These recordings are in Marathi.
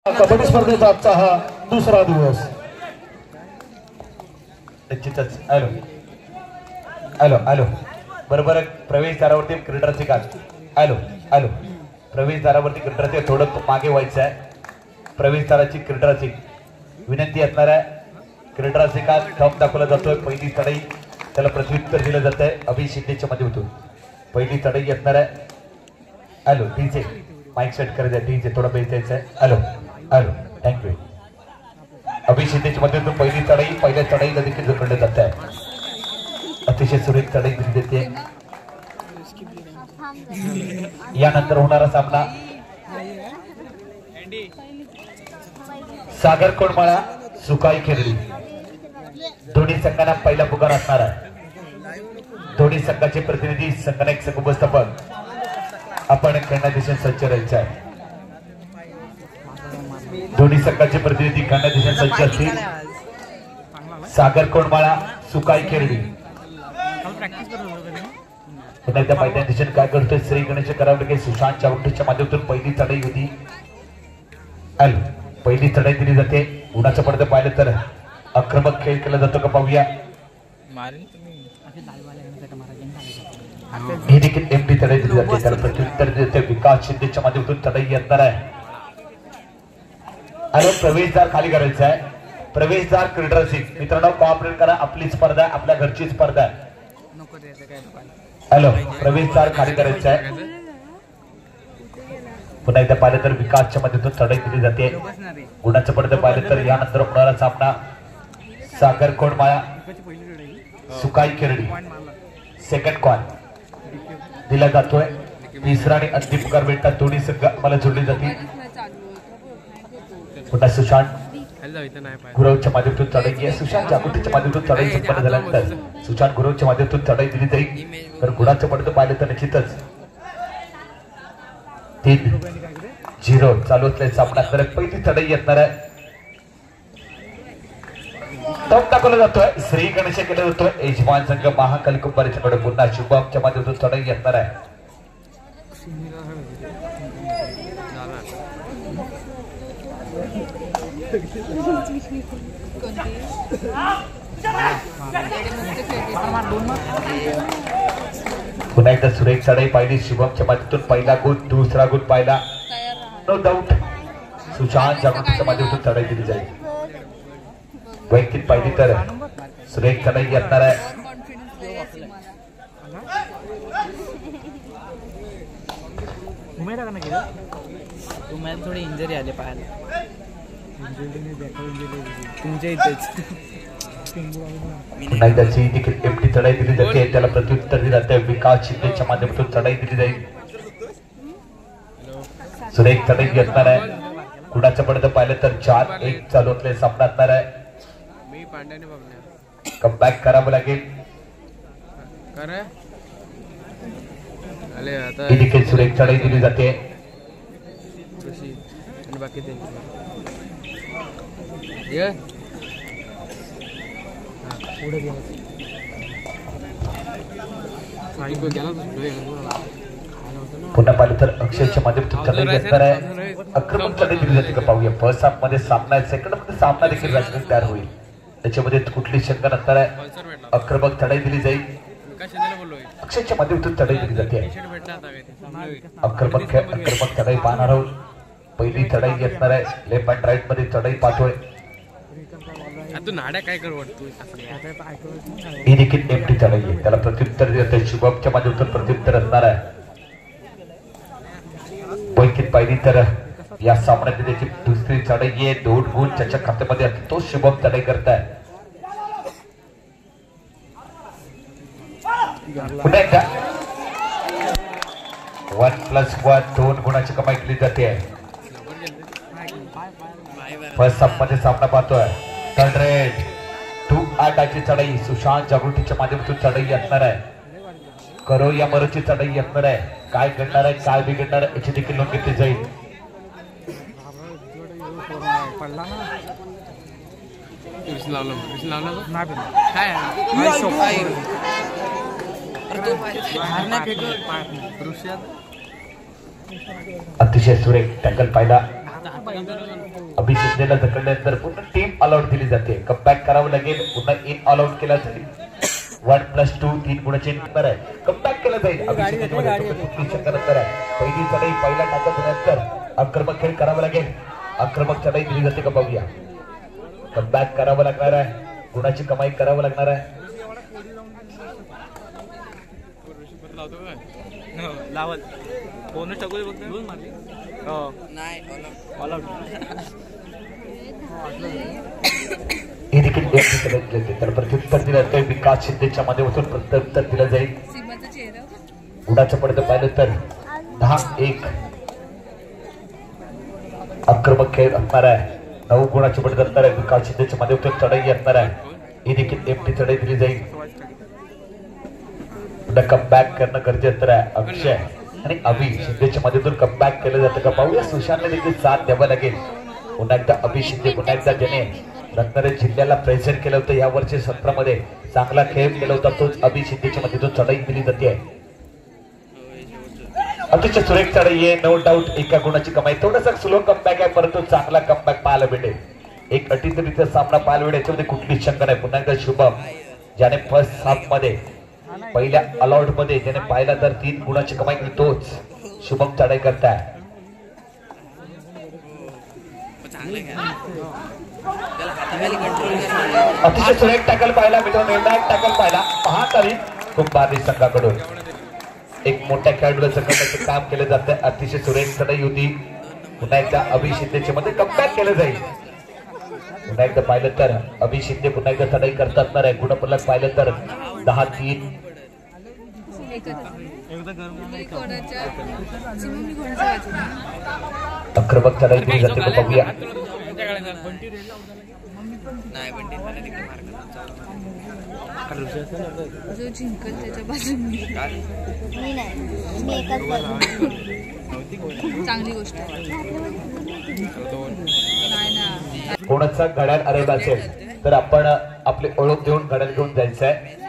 कबड्डी स्पर्धेचा आजचा हा दुसरा दिवस. निश्चितच हॅलो हॅलो हॅलो बरोबर प्रवेशद्वारावरती क्रीडा रसिकाल हॅलो हॅलो प्रवेशद्वारावरती क्रीडा रसिक थोडं मागे व्हायचं आहे. प्रवेशद्वाराची क्रीडा रसिक विनंती असणार आहे. क्रीडा रसिकाल थंब दाखवला जातोय. पहिली चढाई त्याला प्रत्युत्तर दिलं जात आहे. अभि शिंदेच्या माध्यमातून पहिली चढाई असणार आहे. हॅलो डीजे माइक सेट कर द्या. डीजे थोडं बेस द्यायचं आहे. Hello hello thank you. अभि शिंदेच्या माध्यमातून पहिली चढाई पहिल्या चढाईला देखील जोडलं जात आहे. अतिशय सुरेख चढाई दिली जाते. यानंतर होणारा सामना सागर कोंडमाळा सुकाई खेरडी दोन्ही संघांना पहिला पुकार असणार आहे. दोन्ही संघाचे प्रतिनिधी संघनायक संघ व्यवस्थापक आपण खेळण्यासाठी सज्ज राहायचं आहे. दोन्ही संघाचे प्रतिनिधी खेळण्यासाठी सज्ज असतील. सागर कोंडमाळा सुकाई खेरडी पुन्हा एकदा मैदान दिशेने काय करतोय. श्री गणेश करावडे सुशांत चावटीच्या माध्यमातून पहिली चढाई होती. पहिली चढाई दिली जाते. उन्हाचं पडदं पाहिलं तर आक्रमक खेळ केला जातो का पाहूया. ही देखील एमटी चढाई दिली जाते. त्याला प्रत्युत्तर देते विकास शिंदेच्या माध्यमातून चढाई येणार आहे. आणि प्रवेशद्वार खाली करायचा आहे. प्रवेशद्वार क्रीडा रसिक मित्रांनो कॉपरेट करा. आपली स्पर्धा आपल्या घरची स्पर्धा आहे. हॅलो प्रवेशद्वार खाली करायचा आहे. पुन्हा एकदा पाहिलं तर विकासच्या माध्यमातून चढाई दिली जाते. गुणाचं पडदं पाहिलं तर यानंतर होणारा सामना सागर कोंडमाळा सुकाई खेरडी सेकंड कॉल दिला जातोय. तिसरा आणि अंतिम पुकार भेटतात. दोन्ही संघ मला जोडली जातील. पुन्हा सुशांत गुरवच्या माध्यमातून चढाई आहे. सुशांत जागृतीच्या माध्यमातून चढाई संपन्न झाल्यानंतर सुशांत गुरवच्या माध्यमातून चढाई दिली जाईल. तर गुणाचं पडदं पाहिलं तर निश्चितच 3-0 चालू असलेला सामना तर पहिली चढाई येणार आहे. टॉप टाकवला जातोय. श्री गणेश केला जातोय. यजमान संघ महाकाली कुंभारीच्याकडे पुन्हा शुभमच्या माध्यमातून चढाई येणार आहे. पुन्हा एकदा सुरेख चढाई पाहिली. शुभमच्या माध्यमातून पहिला गुण दुसरा गुण पाहिला. नो डाऊट सुशांत जागृतीच्या माध्यमातून चढाई दिली जाईल. वैयक्तिक पाहिली तर सुरेख चढाई येणार आहे. थोडी इंजरी आली पाहायला तुमच्या इथेच. पुन्हा एकदा देखील एमटी चढाई दिली जाते. त्याला प्रत्युत्तर दिलं जाते. विकास शिंदेच्या माध्यमातून चढाई दिली जाईल. सुरेख चढाई येणार आहे. कुणाचं पडदं पाहिलं तर 4-1 चालू असलेला सामना असणार आहे. कमबॅक करावं लागेल. ही देखील सुरेख चढाई दिली जाते. पुन्हा पाहिलं तर अक्षयच्या माध्यमातून चढाई असणार आहे. आक्रमक चढाई दिली जाते का पाहूया. फर्स्ट हाफ मध्ये सामना आहे. सेकंड मध्ये सामना देखील राजकीय तयार होईल. त्याच्यामध्ये कुठली शंका नसणार आहे. आक्रमक चढाई दिली जाईल. अक्षयच्या माध्यमातून चढाई दिली जाते. आक्रमक चढाई पाहणार आहोत. पहिली चढाई असणार आहे. लेफ्ट अँड राईट मध्ये चढाई पाहतोय. ही देखील एमटी चढाई आहे. त्याला प्रत्युत्तर देते. शुभमच्या माध्यमातून प्रत्युत्तर असणार आहे. वैयक्तिक पाहिली तर या सामन्यात देखील दुसरी चढाई आहे. 2 गुण त्याच्या खात्यामध्ये तो शुभम चढाई करताय. पुन्हा एकदा 1+1 2 गुणाची कमाई केली जाते. फर्स्ट हाफ मध्ये सामना पाहतोय. 2-8 चढाई सुशांत जागृतीच्या माध्यमातून चढाई असणार आहे. करो या मरोची चढाई असणार आहे. काय घडणार आहे काय बिघडणार आहे याची देखील नोंद घेतली जाईल. अतिशय सुरेख टॅकल पाहिला. अभि शिंदेला ढकलल्यानंतर पुन्हा टीम ऑलआउट दिली जाते. कमबॅक करावं लागेल. पुन्हा इन ऑलआउट केला जाईल. 1+2 3 गुणाचे नंतर आहे. कमबॅक केलं जाईल. अभि शिंदेच्या कुठली शंका नंतर आहे. पहिली चढाई पहिला टाकत नंतर आक्रमक खेळ करावा लागेल. आक्रमक चढाई दिली जाते का पाहूया. कमबॅक करावं लागणार आहे. गुणाची कमाई करावं लागणार आहे. लावत बोनस टाकू फक्त ऑल आउट हे देखील तर प्रत्युत्तर दिलं जातं. विकास शिंदेच्या माध्यमातून प्रत्युत्तर दिलं जाईल. गुणाचं पडतं पाहिलं तर 10-1 आक्रमक खेळ असणार आहे. 9 गुणाची पडत असणार आहे. विकास शिंदेच्या माध्यमातून चढाई असणार आहे. ही देखील एमटी चढाई दिली जाईल. कमबॅक करणं गरजेचं आहे. अक्षय आणि अभि शिंदेच्या माध्यमातून कमबॅक केलं जातं का पाहूया. सुशांतने देखील साथ द्यावा लागेल. पुन्हा एकदा अभि शिंदे पुन्हा एकदा ज्याने रत्नागिरी जिल्ह्याला प्रेझेंट केलं होतं या वर्षी सत्रामध्ये चांगला खेळ केला होता तोच अभि शिंदेच्या माध्यमातून चढाई दिली जाते. अतिशय सुरेख चढाई आहे. नो डाऊट एका गुणाची कमाई. थोडासा स्लो कमबॅक आहे परंतु चांगला कमबॅक पाहायला भेटेल. एक अटीतटीचा सामना पाहायला भेटेल. याच्यामध्ये कुठली शंका नाही. पुन्हा एकदा शुभम ज्याने फर्स्ट हाफ मध्ये पहिल्या ऑलआउट मध्ये ज्याने पाहिला तर 3 गुणाची कमाई केली तोच शुभम चढाई करताय. अतिशय सुरेख टॅकल पाहिला मित्रांनो. निर्णायक टॅकल पाहिला. पाहत आली कुंभारली संघाकडून एक मोठ्या खेळाडूला संघटनाचं काम केलं जातं. अतिशय सुरेख चढाई होती. पुन्हा एकदा अभि शिंदेच्या मध्ये कमबॅक केलं जाईल. पुन्हा एकदा पाहिलं तर अभि शिंदे पुन्हा एकदा चढाई करता असणार आहे. गुणफलक पाहिलं तर 10-3 आक्रमक चढाई दिली जाते का बघूया. जो जिंकल त्याच्या बाजूने चांगली गोष्ट नाही ना. कोणाचा घड्याळ अरेब असेल तर आपण आपली ओळख देऊन घड्याळ घेऊन जायचं आहे.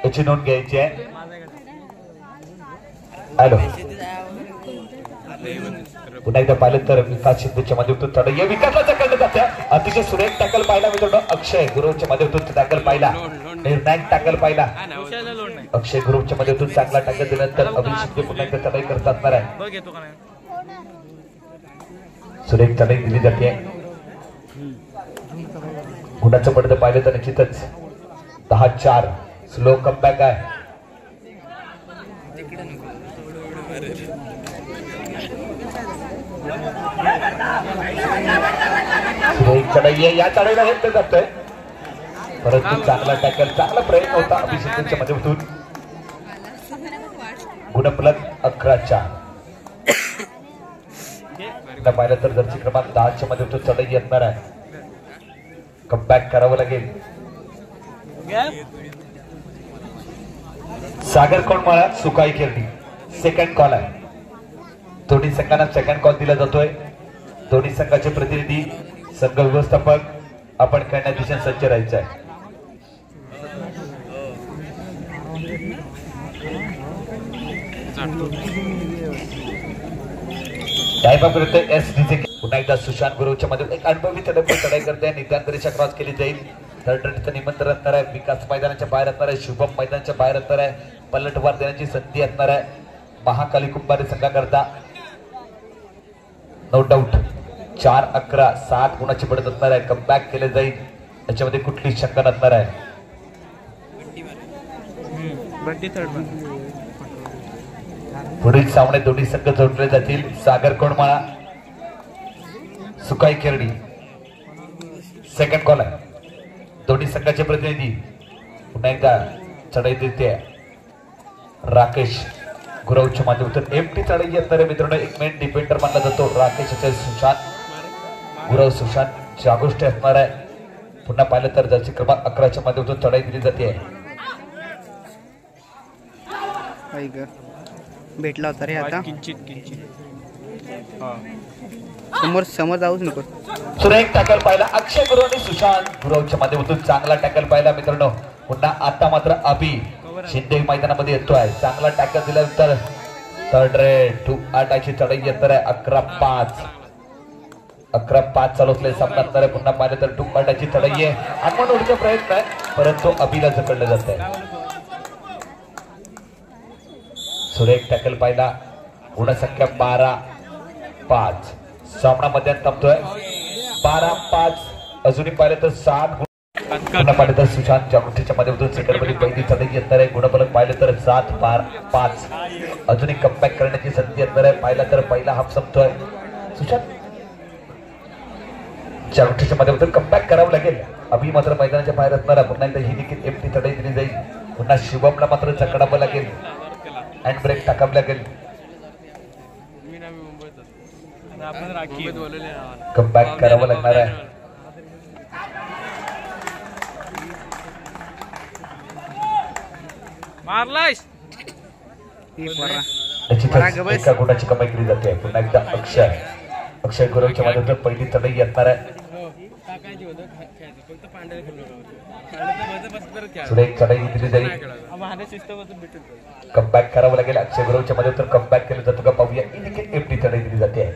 याची नोंद घ्यायची आहे. हॅलो पुन्हा एकदा पाहिलं तर विकास शिंदेच्या माध्यमातून चढाई विकासला चकडलं जातं. अतिशय सुरेख टॅकल पाहिला मित्रांनो. अक्षय गुरुच्या माध्यमातून टॅकल पाहिला. निर्णायक टॅकल पाहिला. अक्षय गुरुच्या माध्यमातून चांगला टॅकल दिल्यानंतर अभि शिंदे पुन्हा एकदा चढाई करत असणार आहे. सुरेख चढाई दिली जाते. गुणाचं पडतं पाहिलं तर निश्चितच 10-4 स्लो कमबॅक आहे. सुरेख चढाई या चढाईला घेतलं जातोय परंतु चांगला टॅकल चांगला प्रयत्न होता अभि शिंदेच्या माध्यमातून. गुणफलक 11-4 पाहिलं तर जर्सी क्रमांक 10च्या माध्यमातून चढाई असणार आहे. कमबॅक करावं लागेल. सागर कोंडमाळा सुकाई खेळणी सेकंड कॉल आहे. दोन्ही संघांना सेकंड कॉल दिला जातोय. दोन्ही संघाचे प्रतिनिधी संघ व्यवस्थापक आपण खेळण्या दिशेने सज्ज राहायचं आहे. पुन्हा एकदा सुशांत गुरुच्या मध्ये एक अनुभवी चढाई करते. निदान रेषा क्रॉस केली जाईल. थर्ड रनचं निमंत्रण असणार आहे. विकास मैदानाच्या बाहेर असणार आहे. शुभम मैदानाच्या बाहेर असणार आहे. पलटवार देण्याची संधी असणार आहे महाकाली कुंभारी संघाकरता. नो डाऊट 4-11 7 गुणाची पडत असणार आहे. कमबॅक केले जाईल. याच्यामध्ये कुठली शंका नसणार आहे. पुढील सामने दोन्ही संघ जोडले जातील. सागर कोंडमाळा सुकाई खेळणी सेकंड कॉल आहे. दोन्ही संघाचे प्रतिनिधी पुन्हा एकदा चढाई देते राकेश गुरवच्या माध्यमातून एमटी चढाई असणारे मित्रांनो. एक मेन डिफेंडर मानला जातो राकेश असेल. सुशांत गुरव सुशांत च्या गोष्टी असणार आहे. पुन्हा पाहिलं तर जर्सी क्रमांक 11च्या माध्यमातून चढाई दिली जाते. भेटला होता रे आता समोर समोर जाऊच नको. सुरेख टॅकल पाहिला अक्षय गुरु आणि सुशांत गुरवच्या माध्यमातून चांगला टॅकल पाहिला मित्रांनो. पुन्हा आता मात्र अभि शिंदे मैदानामध्ये येतोय. चांगला टॅकल दिल्यानंतर थर्ड रेड 2-8 चढाई येत आहे. 11-5 11-5 चालू असलेले सामना असणार आहे. पुन्हा पाहिलं तर टुंबाटाची चढाई आहे. आगमन उडीचा प्रयत्न आहे परंतु अभिला जकडलं जात आहे. सुरेख टॅकल पाहिला. गुणसंख्या 12-5. सामना मध्यात थांबतोय. 12-5. अजूनही पाहिलं तर 7 पुन्हा पाहिलं तर सुशांत जागृतीच्या माध्यमातून सेकंडमध्ये पहिली चढाई येणार आहे. गुणफलक पाहिलं तर 7-5. अजूनही कमबॅक करण्याची संधी येणार आहे. पाहिला तर पहिला हाफ संपतोय. सुशांत जागृतीच्या माध्यमातून कमबॅक करावं लागेल. अभि मात्र मैदानाच्या बाहेर असणार आहे. पुन्हा एकदा ही देखील एमटी चढाई दिली जाईल. पुन्हा शुभमला मात्र चकडावं लागेल. हँड ब्रेक टाकावं लागेल. कमबॅक करावं लागणार आहे. मारलायस एका गुणाची कमाई केली जाते. पुन्हा एकदा अक्षय गुरवच्या माध्यमातून पहिली चढाई येणार आहे. सुरेख चढाई दिली जाईल. कमबॅक करावं लागेल. अक्षय गुरवच्या माध्यमातून कमबॅक केलं जातं का पाहूया. एमटी चढाई दिली जाते.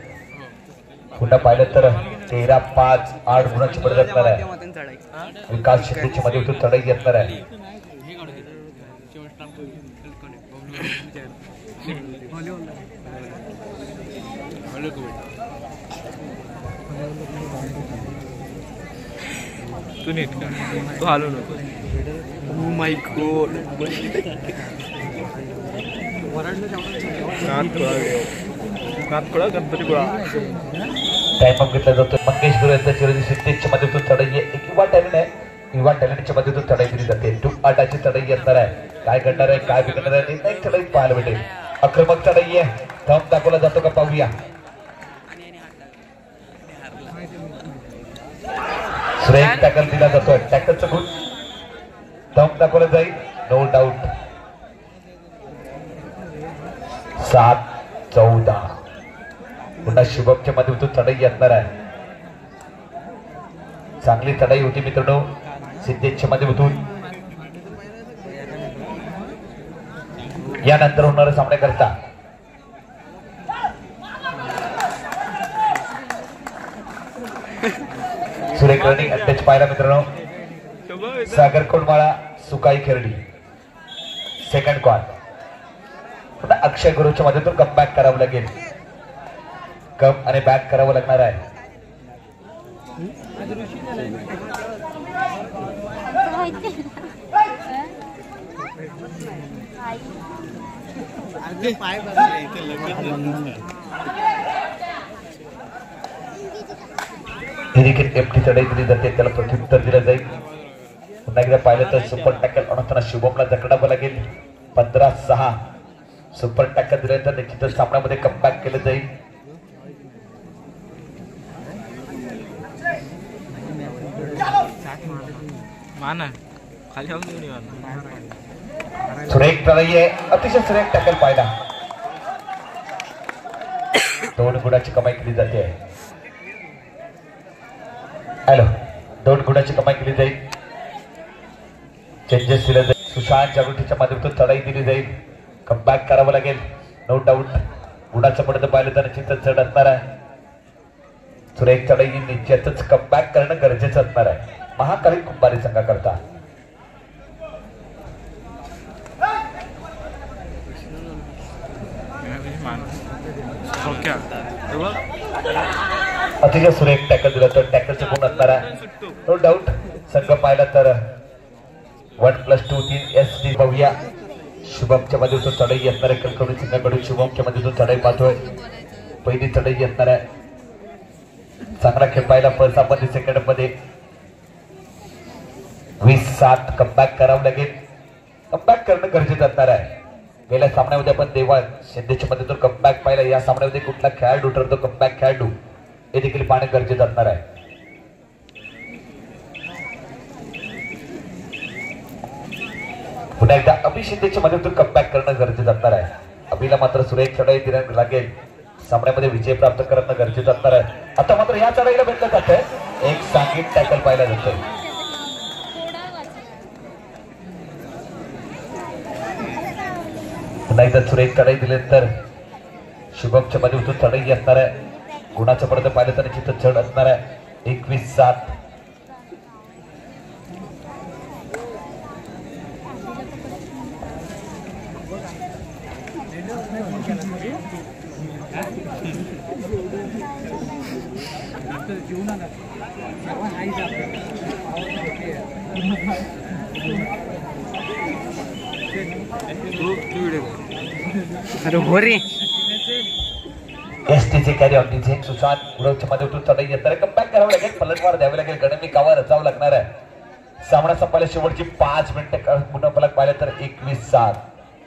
पुन्हा पाहिलं तर 13-5. 8 गुणाची बदल असणार आहे. विकास शिंदेच्या माध्यमातून चढाई येणार आहे. तू नीट कर. तू हालू नको. माय गॉड. नाथखोळा गणपतीपुळा टाइम अप घेतला जातो. मंगेश गुरु यांचा चिरंजीव सिद्धेशच्या माध्यमातून चढाई आहे. एक युवा टॅलेंट आहे. युवा टॅलेंटच्या माध्यमातून चढाई दिली जाते. 2-8ची चढाई येणार आहे. काय घडणार आहे काय बिघडणार आहे नाही चढाई पाहायला भेटेल. आक्रमक चढाई आहे. थंब दाखवला जातो का पाहूया. सुरेख टॅकल दिला जातोय. टॅकलचं गुण थंब दाखवला जाईल. No doubt. 7-14. पुन्हा शुभमच्या माध्यमातून चढाई येणार आहे. चांगली चढाई होती मित्रांनो सिद्धेशच्या माध्यमातून. यानंतर होणारा सामन्याकरता सुरेख रनिंग अटॅच पाहिला मित्रांनो. सागर कोंडमाळा सुकाई खेरडी सेकंड कॉल. पुन्हा अक्षय गुरुच्या माध्यमातून कमबॅक करावं लागेल. कम आणि बॅक करावं लागणार आहे. ही देखील एमटी चढाई दिली जाते. त्याला प्रत्युत्तर दिलं जाईल. पुन्हा एकदा पाहिलं तर सुपर टॅकल आणताना शुभमला जकडावं लागेल. 15-6. सुपर टॅकल दिल्यानंतर निश्चितच सामन्यामध्ये कमबॅक केलं जाईल. माना खाली सुरेख चढाई आहे. अतिशय सुरेख टॅकल पाहिला. 2 गुणाची कमाई केली जाते. हॅलो 2 गुणाची कमाई केली जाईल. चेंजेस दिले जाईल. सुशांत जागृतीच्या माध्यमातून चढाई दिली जाईल. कमबॅक करावं लागेल. No doubt. गुणाचं पडतं पाहिलं तर निश्चितच चढ असणार आहे. सुरेख चढाई निश्चितच कमबॅक करणं गरजेचं असणार आहे महाकाली कुंभारी संघाकरता. अतिशय सुरेख टॅकल दिलं तर टॅकलचं गुण असणार आहे. No doubt. संघ पाहिला तर 1+2 3 SD पाहूया. शुभमच्या माध्यमातून चढाई असणार आहे. कणकवली संघाकडून शुभमच्या माध्यमातून चढाई पाहतोय. पहिली चढाई असणार आहे. चांगला खेळ पाहिला फर्स्ट मध्ये सेकंड मध्ये. 20-7. कमबॅक करावं लागेल. कमबॅक करणं गरजेचं असणार आहे. गेल्या सामन्यामध्ये आपण देवा शिंदेच्या माध्यमातून कमबॅक पाहिला. या सामन्यामध्ये कुठला खेळाडू ठरतो कमबॅक खेळाडू हे देखील पाहणं गरजेचं असणार आहे. पुन्हा एकदा अभि शिंदेच्या माध्यमातून कमबॅक करणं गरजेचं असणार आहे. अभिला मात्र सुरेख चढाई दिल्यानं लागेल. सामन्यामध्ये विजय प्राप्त करणं गरजेचं असणार आहे. आता मात्र या चढाईला भेटलं जात आहे. एक सांघिक टॅकल पाहिला जातोय. पुन्हा एकदा सुरेख चढाई दिल्यानंतर शुभमच्या माध्यमातून चढाई असणार आहे. गुणाचं पडतं पाहिलं तर चित्र चढ असणार आहे 21-7. अरे हो रे एसटीचे कॅरी ऑन डीजे सुशांत गुरवच्या माध्यमातून चढाई येणार आहे. कमबॅक करावं लागेल, पलटवार द्यावी लागेल, गणमी कावा रचावं लागणार आहे. सामना संपायला शेवटची 5 मिनिटं पुन्हा फलक पाहिलं तर 21-7.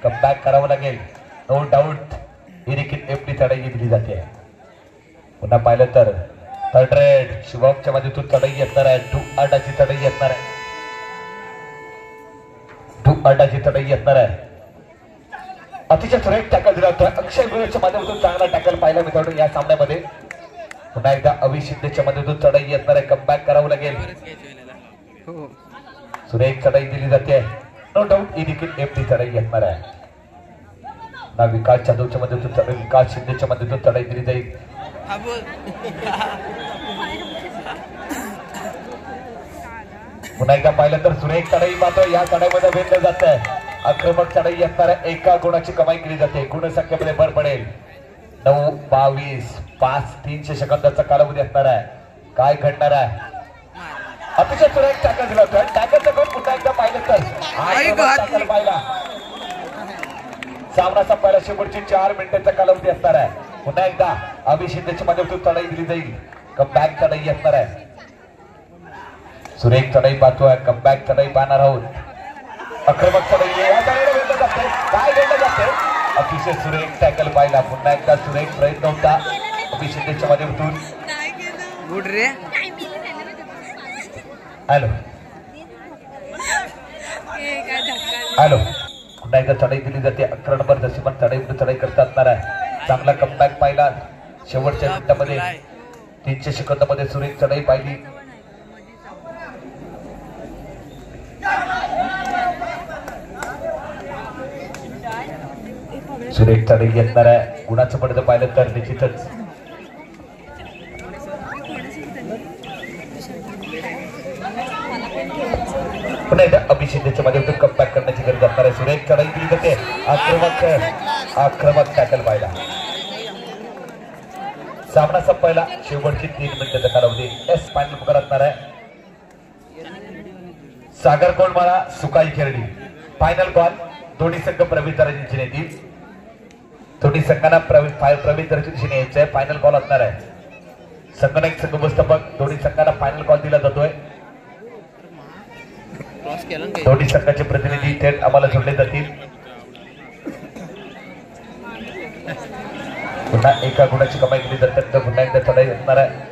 कमबॅक करावं लागेल, नो डाऊट. ही देखील एफडी चढाई दिली जाते. पुन्हा पाहिलं तर 300 शिवमच्या माध्यमातून चढाई येणार आहे. 2 8ची चढाई येणार आहे. 2 8ची चढाई येणार आहे. अतिशय सुरेख टॅकल दिला होता अक्षय गुरुच्या माध्यमातून. चांगला टॅकल पाहायला मिळतो या सामन्यामध्ये. पुन्हा एकदा अभिषेकच्या माध्यमातून चढाई येणार आहे. कमबॅक करावं लागेल. हो सुरेख चढाई दिली जाते. नो डाऊट ही देखील एफडी चढाई येणार आहे. ना विकास जाधवच्या माध्यमातून विकास शिंदेच्या माध्यमातून चढाई दिली जाईल. पुन्हा एकदा पाहिलं तर सुरेख चढाई मात्र या चढाईमध्ये भेटलं जात आहे. आक्रमक चढाई असणाऱ्या एका गुणाची कमाई केली जाते. गुणसंख्येमध्ये भर पडेल. 9-22 5-300 सेकंदाचा कालावधी असणार आहे. काय घडणार आहे? अतिशय सुरेख टॅकल दिला होता. टॅकलचा कोण पुन्हा एकदा पाहिलं तर टॅकल पाहिला. सामना संपायला शेवटची 4 मिनिटाचा कालावधी असणार आहे. पुन्हा एकदा अभिषेकच्या माध्यमातून चढाई दिली जाईल. कमबॅक चढाई असणार आहे. सुरेख चढाई पाहतोय. कमबॅक चढाई पाहणार आहोत. आक्रमक चढाई या चढाईला भेटलं जाते. काय भेटलं जाते? अतिशय सुरेख टॅकल पाहिला. पुन्हा एकदा सुरेख प्रयत्न होता अभिषेकच्या माध्यमातून. Good raid. Hello hello. पुन्हा एकदा चढाई दिली जाते. 11 नंबर दशमन चढाई करता असणार आहे. चांगला कमबॅक पाहिला. शेवटच्या मिनिटामध्ये 300 सेकंदामध्ये सुरेख चढाई पाहिली. सुरेख चढाई घेतणार आहे. गुणाचं पडतं पाहिलं तर निश्चितच पुन्हा एकदा अभिषेकच्या माध्यमातून कमबॅक करण्याची गरज असणार आहे. सुरेख चढाई दिली जाते. आक्रमक टॅकल पाहिला. सामना संपायला शेवटची 3 मिनिटाचा कालावधी. एस फायनल पुकार असणार आहे. सागर कोंडमाळा सुकाई खेरडी. Final call. दोन्ही संघ प्रवेश दराची दिशेने येतील. दोन्ही संघांना प्रवेश दराची दिशेने यायचं आहे. फायनल कॉल असणार आहे. संगणक संघ व्यवस्थापक दोन्ही संघांना फायनल कॉल दिला जातोय. दोन्ही संघाचे प्रतिनिधी थेट आम्हाला जोडले जातील. पुन्हा एका गुणाची कमाई केली जाते. पुन्हा एकदा चढाई असणार आहे.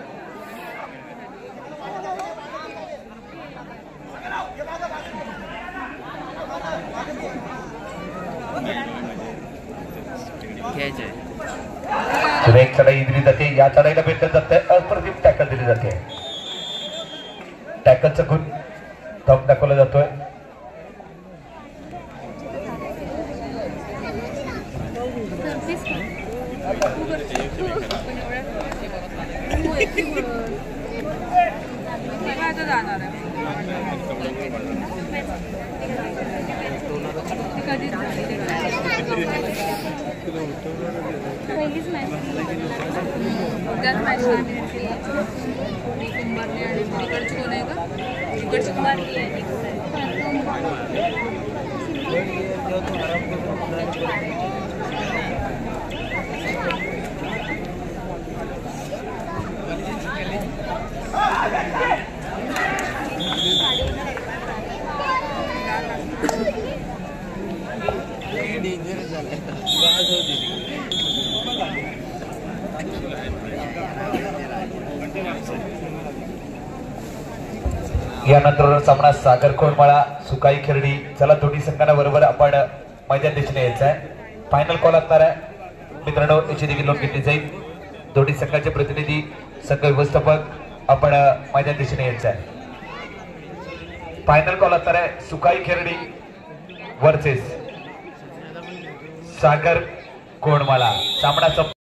सुरेख चढाई दिली जाते. या चढाईला भेटलं जाते. अप्रतिम टॅकल दिली जाते. टॅकलचा गुण टॉप दाखवला जातोय. पहिलीच मॅच त्याच मॅच कुंभारने आणि तिकडची कोण आहे का तिकडची कुंभारली आहे. यानंतर सामना सागर कोंडमाळा सुकाई खेरडी. चला दोन्ही संघांना बरोबर आपण मैदान दिशेने यायचं आहे. फायनल कॉल असणार आहे मित्रांनो. याची देखील नोंद घेतली जाईल. दोन्ही संघाचे प्रतिनिधी संघ व्यवस्थापक आपण मैदान दिशेने यायचं आहे. फायनल कॉल असणार आहे सुकाई खेरडी वर्सेस सागर कोंडमाळा. सामना